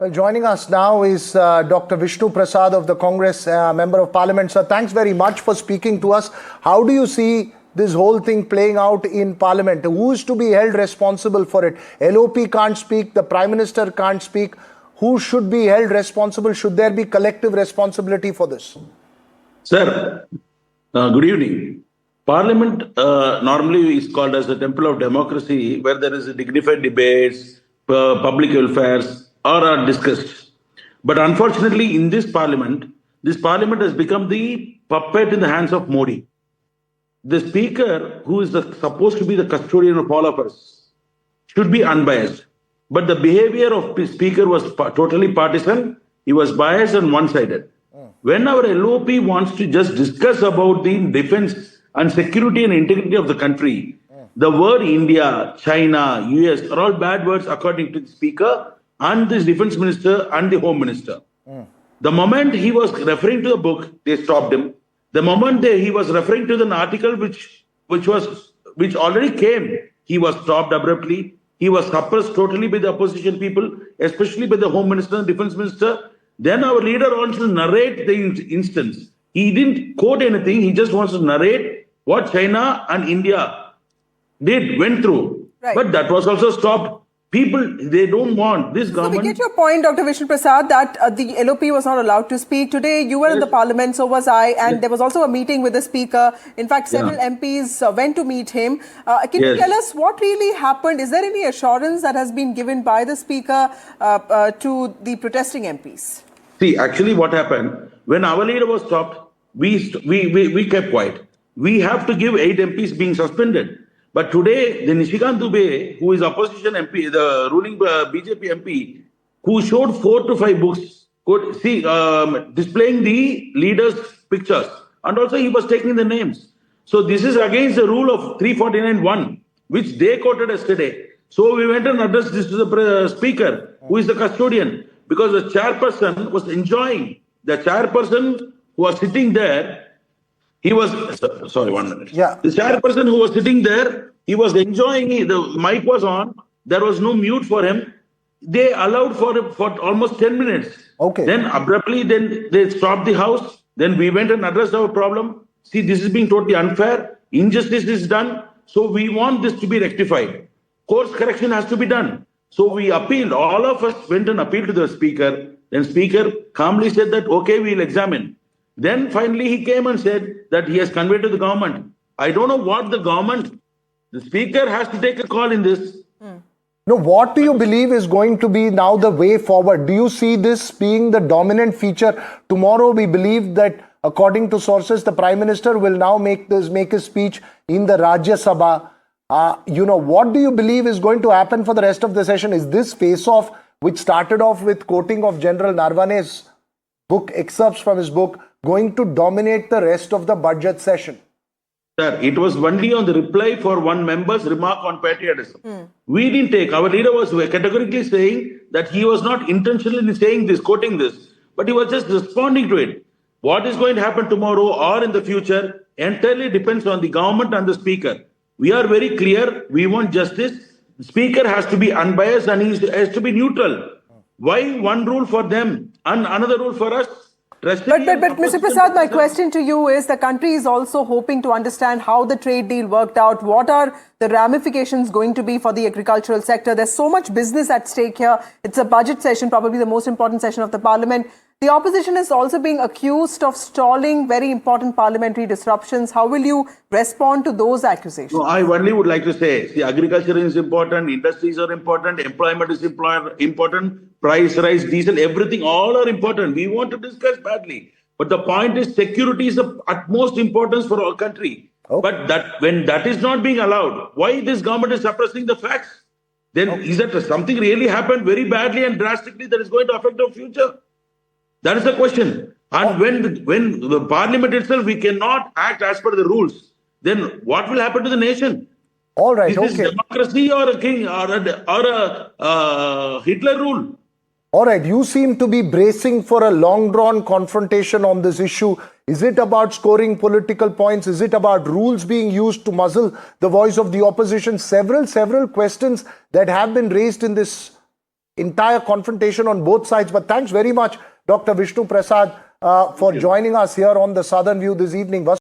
Well, joining us now is Dr. Vishnu Prasad of the Congress, Member of Parliament. Sir, thanks very much for speaking to us. How do you see this whole thing playing out in Parliament? Who is to be held responsible for it? LOP can't speak, the Prime Minister can't speak. Who should be held responsible? Should there be collective responsibility for this? Sir, good evening. Parliament normally is called as the temple of democracy, where there is a dignified debates, public welfares are discussed. But unfortunately, in this parliament has become the puppet in the hands of Modi. The speaker, who is supposed to be the custodian of all of us, should be unbiased. But the behavior of the speaker was totally partisan. He was biased and one-sided. When our LOP wants to just discuss about the defense and security and integrity of the country, the word India, China, US are all bad words according to the speaker and the defense minister and the home minister. The moment he was referring to the book, they stopped him. The moment he was referring to the article which already came, he was stopped abruptly. He was suppressed totally by the opposition people, especially by the home minister and defense minister. Then our leader wants to narrate the instance. He didn't quote anything. He just wants to narrate what China and India went through. Right. But that was also stopped. People, they don't want this government. So we get your point, Dr. Vishnu Prasad, that the LOP was not allowed to speak. Today, you were in the parliament, so was I, and there was also a meeting with the speaker. In fact, several MPs went to meet him. Can you tell us what really happened? Is there any assurance that has been given by the speaker to the protesting MPs? See, actually what happened, when our leader was stopped, we kept quiet. We have to give 8 MPs being suspended. But today, the Nishikant Dubey, who is opposition MP, the ruling BJP MP, who showed 4 to 5 books, displaying the leaders' pictures. And also he was taking the names. So this is against the rule of 349(1), which they quoted yesterday. So we went and addressed this to the speaker, who is the custodian, because the chairperson was enjoying. The chairperson who was sitting there, he was, sorry, 1 minute. Yeah. The chairperson who was sitting there, he was enjoying it. The mic was on. There was no mute for him. They allowed for almost 10 minutes. Okay. Then abruptly, they stopped the house. Then we went and addressed our problem. See, this is being totally unfair. Injustice is done. So we want this to be rectified. Course correction has to be done. So we appealed. All of us went and appealed to the speaker. Then speaker calmly said that, okay, we'll examine. Then finally he came and said that he has conveyed to the government. I don't know what the speaker has to take a call in this. No, what do you believe is going to be now the way forward? Do you see this being the dominant feature? Tomorrow we believe that, according to sources, the Prime Minister will now make his speech in the Rajya Sabha. What do you believe is going to happen for the rest of the session? Is this face-off, which started off with quoting of General Narvane's book, excerpts from his book, going to dominate the rest of the budget session? Sir, it was only on the reply for one member's remark on patriotism. We didn't take. Our leader was categorically saying that he was not intentionally saying this, quoting this, but he was just responding to it. What is going to happen tomorrow or in the future entirely depends on the government and the speaker. We are very clear. We want justice. The speaker has to be unbiased and he has to be neutral. Why one rule for them and another rule for us? But Mr. Prasad, my question to you is, the country is also hoping to understand how the trade deal worked out. What are the ramifications going to be for the agricultural sector? There's so much business at stake here. It's a budget session, probably the most important session of the parliament. The opposition is also being accused of stalling very important parliamentary disruptions. How will you respond to those accusations? No, I only would like to say, see, agriculture is important, industries are important, employment is important, price rise, diesel, everything, all are important. We want to discuss badly. But the point is, security is of utmost importance for our country. Okay. But when that is not being allowed, why this government is suppressing the facts? Then is that something really happened very badly and drastically that is going to affect our future? That is the question. And when the parliament itself, we cannot act as per the rules, then what will happen to the nation? All right. Is this democracy or a king or a Hitler rule? All right. You seem to be bracing for a long-drawn confrontation on this issue. Is it about scoring political points? Is it about rules being used to muzzle the voice of the opposition? Several questions that have been raised in this entire confrontation on both sides. But thanks very much, Dr. Vishnu Prasad, for joining us here on the Southern View this evening.